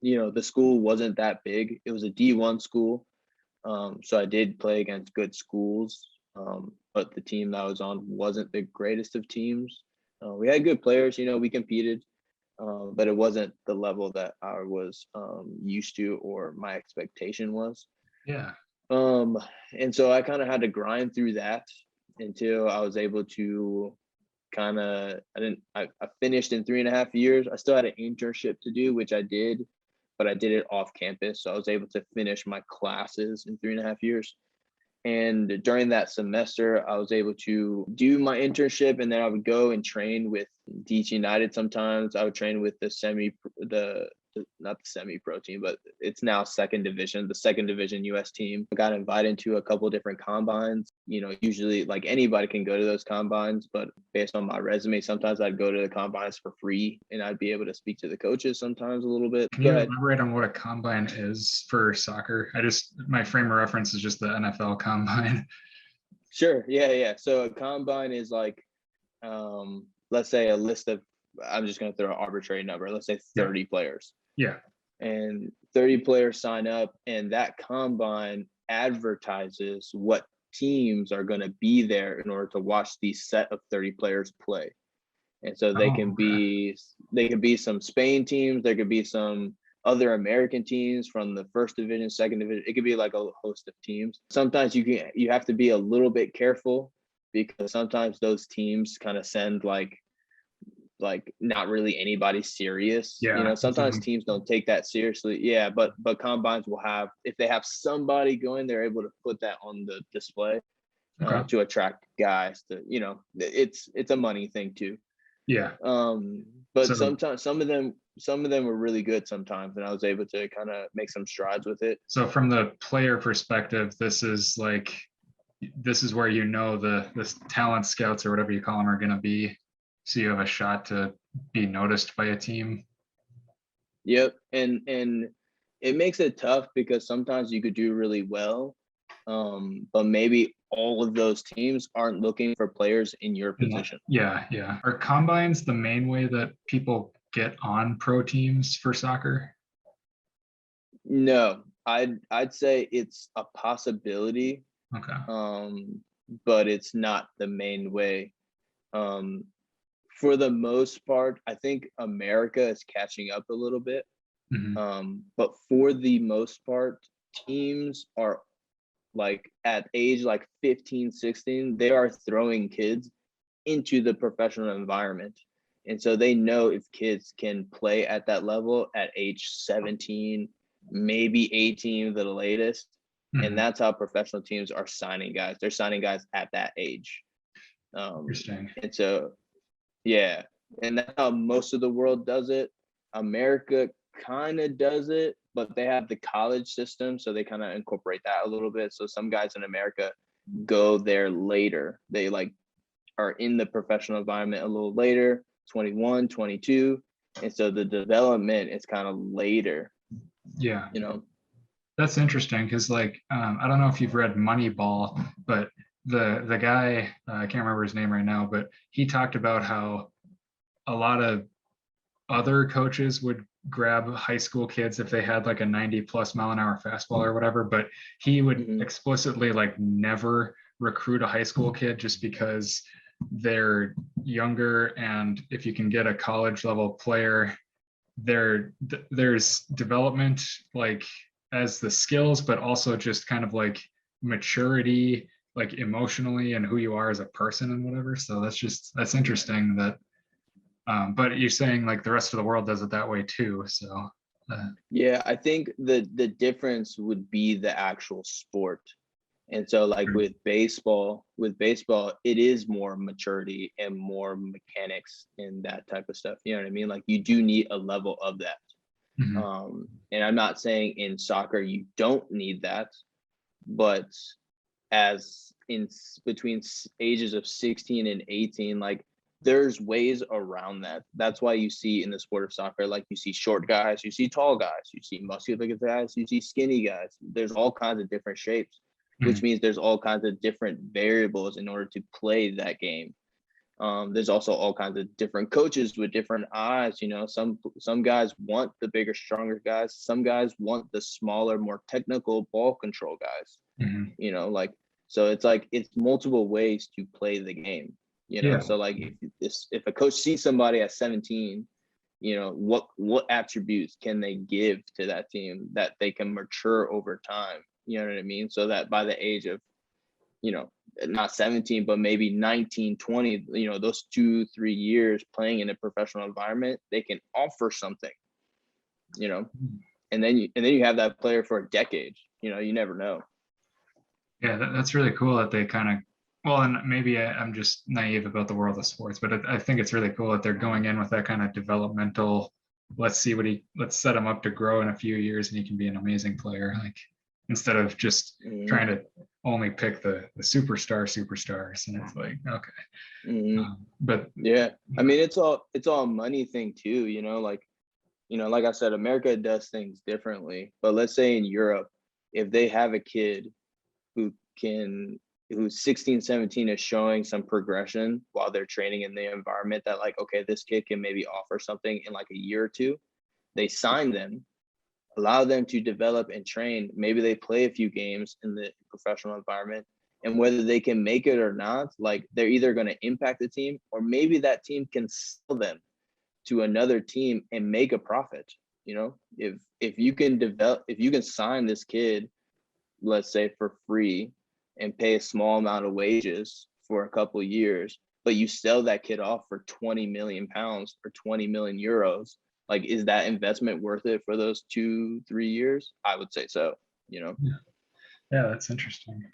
the school wasn't that big. It was a D1 school. So I did play against good schools, but the team that I was on wasn't the greatest of teams. We had good players, we competed, but it wasn't the level that I was used to or my expectation was. Yeah. And so I kind of had to grind through that until I was able to I finished in 3.5 years. I still had an internship to do, which I did, but I did it off campus. So I was able to finish my classes in 3.5 years. And during that semester, I was able to do my internship, and then I would go and train with DC United. Sometimes I would train with not the semi-pro team, but it's now the second division US team. I got invited to a couple different combines. Usually like anybody can go to those combines, but based on my resume, sometimes I'd go to the combines for free and I'd be able to speak to the coaches sometimes a little bit. Can you elaborate on what a combine is for soccer? My frame of reference is just the NFL combine. Sure. Yeah. So a combine is like, let's say a list of, I'm just going to throw an arbitrary number. Let's say 30 players. Yeah. And 30 players sign up, and that combine advertises what teams are going to be there in order to watch these set of 30 players play. And so they can be some Spain teams, there could be some other American teams from the first division, second division. It could be like a host of teams. Sometimes you have to be a little bit careful, because sometimes those teams kind of send like not really anybody serious. Sometimes teams don't take that seriously. Yeah, but combines will have, if they have somebody going, they're able to put that on the display to attract guys to, it's a money thing too. Yeah. But sometimes some of them were really good sometimes, and I was able to kind of make some strides with it. So from the player perspective, this is where the talent scouts or whatever you call them are going to be. So you have a shot to be noticed by a team. Yep. And it makes it tough, because sometimes you could do really well, but maybe all of those teams aren't looking for players in your position. Yeah. Are combines the main way that people get on pro teams for soccer? No, I'd say it's a possibility. Okay. But it's not the main way. For the most part, I think America is catching up a little bit. Mm-hmm. But for the most part, teams are like at age like 15, 16, they are throwing kids into the professional environment. And so they know if kids can play at that level at age 17, maybe 18, the latest. Mm-hmm. And that's how professional teams are signing guys. They're signing guys at that age. Interesting. And so, yeah, and that's how most of the world does it. America kind of does it, but they have the college system, so they kind of incorporate that a little bit. So some guys in America go there later. They are in the professional environment a little later, 21, 22. And so the development is kind of later. Yeah. That's interesting, because I don't know if you've read Moneyball, but the guy, I can't remember his name right now, but he talked about how a lot of other coaches would grab high school kids if they had like a 90+ mile an hour fastball or whatever, but he would explicitly never recruit a high school kid just because they're younger, and if you can get a college level player, there's development as the skills, but also just kind of maturity, emotionally, and who you are as a person and whatever. So that's interesting that, but you're saying the rest of the world does it that way too. So yeah, I think the difference would be the actual sport. And so with baseball, it is more maturity and more mechanics and that type of stuff. You know what I mean? You do need a level of that. Mm-hmm. And I'm not saying in soccer you don't need that, but as in between ages of 16 and 18, there's ways around that. That's why you see in the sport of soccer, you see short guys, you see tall guys, you see muscular guys, you see skinny guys. There's all kinds of different shapes, which means there's all kinds of different variables in order to play that game. There's also all kinds of different coaches with different eyes. Some guys want the bigger, stronger guys. Some guys want the smaller, more technical ball control guys. Mhm. Like, so it's like it's multiple ways to play the game. Yeah. So like if a coach sees somebody at 17, what attributes can they give to that team that they can mature over time? You know what I mean? So that by the age of, not 17, but maybe 19, 20, those 2-3 years playing in a professional environment, they can offer something, and then you have that player for a decade. You never know. Yeah, that's really cool that they kind of, well, and maybe I'm just naive about the world of sports, but I think it's really cool that they're going in with that kind of developmental, let's set him up to grow in a few years and he can be an amazing player. Like, instead of just trying to only pick the superstars. And it's like, okay. But yeah, I mean, it's all a money thing too, like I said, America does things differently. But let's say in Europe, if they have a kid who's 16, 17 is showing some progression while they're training in the environment that, like, okay, this kid can maybe offer something in like a year or two, they sign them, allow them to develop and train. Maybe they play a few games in the professional environment, and whether they can make it or not, like, they're either going to impact the team, or maybe that team can sell them to another team and make a profit. If you can sign this kid, let's say for free, and pay a small amount of wages for a couple of years, but you sell that kid off for 20 million pounds or 20 million euros, like, is that investment worth it for those 2-3 years? I would say so. yeah, that's interesting.